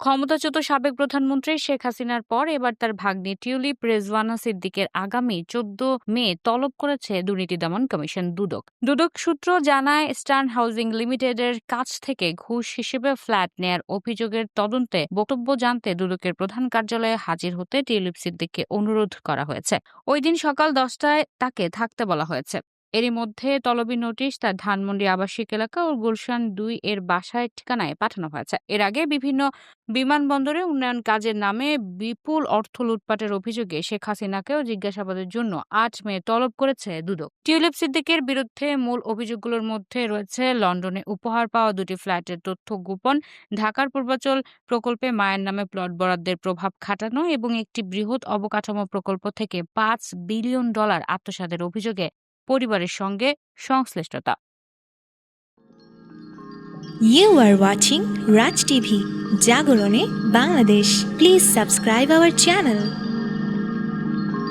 ক্ষমতাচ্যুত সাবেক প্রধানমন্ত্রী শেখ হাসিনার পর এবার তার ভাগ্নি টিউলিপ রেজওয়ানা সিদ্দিকের আগামী ১৪ মে তলব করেছে দুর্নীতি দমন কমিশন দুদক। দুদক সূত্র জানায়, স্টার্ন হাউজিং লিমিটেডের কাছ থেকে ঘুষ হিসেবে ফ্ল্যাট নেয়ার অভিযোগের তদন্তে বক্তব্য জানতে দুদকের প্রধান কার্যালয়ে হাজির হতে টিউলিপ সিদ্দিককে অনুরোধ করা হয়েছে। ওই দিন সকাল ১০টায় তাকে থাকতে বলা হয়েছে। এরই মধ্যে তলবি নোটিশ তার ধানমন্ডি আবাসিক এলাকা ও গুলশান ২ এর বাসায় ঠিকানায় পাঠানো হয়েছে। এর আগে বিভিন্ন বিমানবন্দরে উন্নয়ন কাজের নামে বিপুল অর্থ লুটপাটের অভিযোগে শেখ হাসিনাকেও জিজ্ঞাসাবাদের জন্য ৮ মে তলব করেছে দুদক। টিউলিপ সিদ্দিকের বিরুদ্ধে মূল অভিযোগগুলোর মধ্যে রয়েছে লন্ডনে উপহার পাওয়া ২টি ফ্ল্যাটের তথ্য গোপন, ঢাকার পূর্বাচল প্রকল্পে মায়ের নামে প্লট বরাদ্দের প্রভাব খাটানো এবং একটি বৃহৎ অবকাঠামো প্রকল্প থেকে $৫ বিলিয়ন আত্মসাতের অভিযোগে পরিবারের সঙ্গে সংশ্লিষ্টতা। You are watching Raj TV, Jagorone, Bangladesh. Please subscribe our channel.